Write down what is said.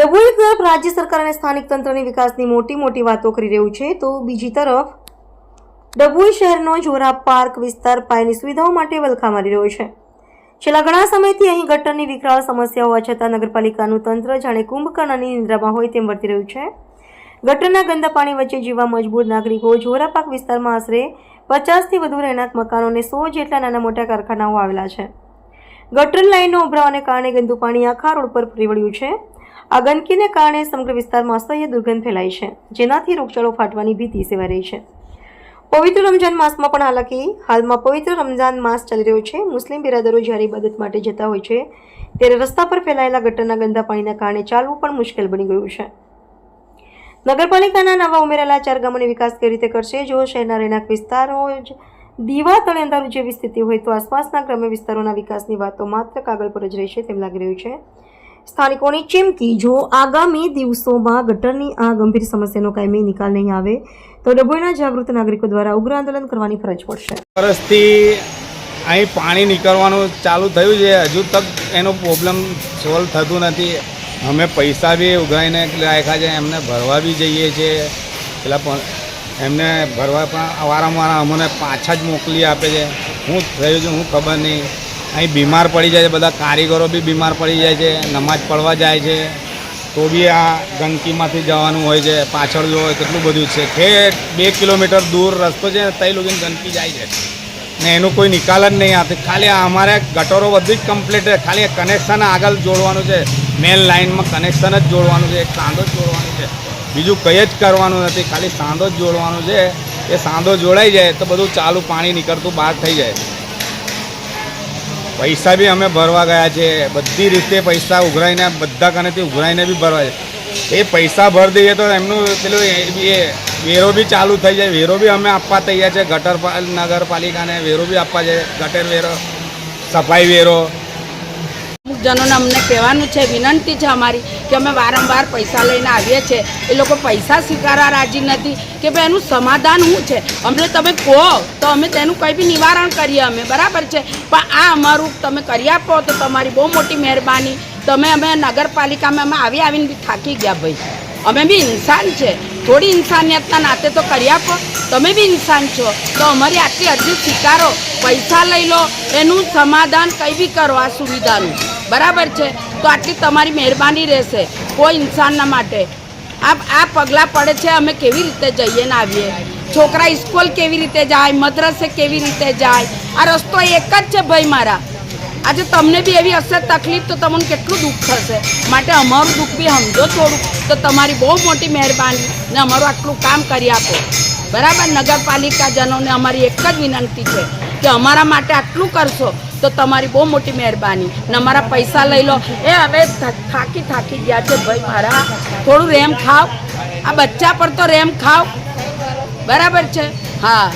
ડભોઈ તરફ રાજ્ય સરકાર અને સ્થાનિક તંત્રની વિકાસની મોટી વાતો કરી રહ્યું છે, તો બીજી તરફ ડભોઈ શહેરનો જોરા પાર્ક વિસ્તાર પાયાની સુવિધાઓ માટે વલખા મારી રહ્યો છે। છેલ્લા ઘણા સમયથી અહીં ગટરની વિકરાળ સમસ્યા હોવા છતાં નગરપાલિકાનું તંત્ર જાણે કુંભકર્ણની નિંદ્રામાં હોય તેમ વર્તી રહ્યું છે। ગટરના ગંદા પાણી વચ્ચે જીવવા મજબૂર નાગરિકો જોરા પાર્ક વિસ્તારમાં આશરે 50થી વધુ રહેણાંક મકાનો અને 100 જેટલા નાના મોટા કારખાનાઓ આવેલા છે। ગટર લાઇનનો ઉભરાવાને કારણે ગંદુ પાણી આખા રોડ પર ફરી વળ્યું છે। આ ગંદકીને કારણે સમગ્ર વિસ્તારમાં અસહ્ય દુર્ગંધ ફેલાઈ છે, જેનાથી રોગચાળો ફાટવાની ભીતિ સેવાઈ રહી છે। પવિત્ર રમજાન માસમાં પણ હાલમાં પવિત્ર રમજાન માસ ચાલી રહ્યો છે। મુસ્લિમ બિરાદરો જ્યારે ઇબાદત માટે જતા હોય છે ત્યારે રસ્તા પર ફેલાયેલા ગટરના ગંદા પાણીના કારણે ચાલવું પણ મુશ્કેલ બની ગયું છે। નગરપાલિકાના નવા ઉમેરાયેલા 4 ગામોનો વિકાસ કેવી રીતે કરશે? જો શહેરના રહેણાંક વિસ્તારો જ દીવા તળે અંધારું જેવી સ્થિતિ હોય તો આસપાસના ગ્રામ્ય વિસ્તારોના વિકાસની વાતો માત્ર કાગળ પર જ રહેશે તેમ લાગી રહ્યું છે। સ્થાનિકોની ચીમકી, જો આગામી દિવસોમાં ગટરની આ ગંભીર સમસ્યાનો કાયમી નિકાલ નહીં આવે તો ડભોઈના જાગૃત નાગરિકો દ્વારા ઉગ્ર આંદોલન કરવાની ફરજ પડશે। વર્ષથી અહીં પાણી નીકળવાનું ચાલુ થયું છે, હજુ તક એનો પ્રોબ્લેમ સોલ્વ થતું નથી। અમે પૈસા બી ઉઘરાઈને રાખ્યા છે, એમને ભરવા બી જઈએ છીએ, પેલા પણ એમને ભરવા પણ વારંવાર અમને પાછા જ મોકલી આપે છે। શું થયું છે હું ખબર નહીં। અહીં બીમાર પડી જાય છે, બધા કારીગરો બી બીમાર પડી જાય છે, નમાજ પડવા જાય છે તો બી આ ગંદકીમાંથી જવાનું હોય છે। પાછળ જો કેટલું બધું છે, ખેત 2 કિલોમીટર દૂર રસ્તો છે, તઈ લોકોની ગંદકી જાય છે ને એનું કોઈ નિકાલ જ નહીં આવતી। ખાલી અમારે ગટરો બધી જ કમ્પ્લીટ છે, ખાલી કનેક્શન આગળ જોડવાનું છે, મેન લાઇનમાં કનેક્શન જ જોડવાનું છે, એક સાંધો જ જોડવાનું છે, બીજું કંઈ જ કરવાનું નથી, ખાલી સાંધો જ જોડવાનું છે। એ સાંધો જોડાઈ જાય તો બધું ચાલુ પાણી નીકળતું બહાર થઈ જાય। પૈસા બી અમે ભરવા ગયા છે, બધી રીતે પૈસા ઉઘરાઈને બધા કનેથી ઉઘરાઈને બી ભરવા છે। એ પૈસા ભરી દઈએ તો એમનું પેલું એ વેરો બી ચાલુ થઈ જાય, વેરો બી અમે આપવા તૈયાર છે। નગરપાલિકાને વેરો બી આપવા છે, ગટર વેરો, સફાઈ વેરો। અમુક જનોને અમને કહેવાનું છે, વિનંતી છે અમારી કે અમે વારંવાર પૈસા લઈને આવીએ છીએ, એ લોકો પૈસા સ્વીકારવા રાજી નથી કે ભાઈ એનું સમાધાન શું છે, અમને તમે કહો તો અમે તેનું કંઈ બી નિવારણ કરીએ અમે, બરાબર છે। પણ આ અમારું તમે કરી આપો તો તમારી બહુ મોટી મહેરબાની। અમે નગરપાલિકામાં અમે આવીને બી થાકી ગયા ભાઈ, અમે બી ઇન્સાન છે, થોડી ઇન્સાનિયતના નાતે તો કરી આપો। તમે બી ઇન્સાન છો તો અમારી આટલી અરજી સ્વીકારો, પૈસા લઈ લો, એનું સમાધાન કંઈ બી કરો આ સુવિધાનું, બરાબર છે। તો આટલી તમારી મહેરબાની રહેશે કોઈ ઇન્સાનના માટે। આ પગલાં પડે છે, અમે કેવી રીતે જઈએ ને આવીએ, છોકરા સ્કૂલ કેવી રીતે જાય, મદ્રસે કેવી રીતે જાય, આ રસ્તો એક જ છે ભાઈ મારા। આજે તમને બી એવી હશે તકલીફ તો તમને કેટલું દુઃખ થશે, માટે અમારું દુઃખ બી સમજો થોડું, તો તમારી બહુ મોટી મહેરબાની ને અમારું આટલું કામ કરી આપો, બરાબર। નગરપાલિકાજનોને અમારી એક જ વિનંતી છે કે અમારા માટે આટલું કરશો તો તમારી બહુ મોટી મહેરબાની ને અમારા પૈસા લઈ લો। એ હવે થાકી ગયા છે ભાઈ મારા, થોડું રેમ ખાઓ, આ બચ્ચા પર તો રેમ ખાઓ, બરાબર છે। હા।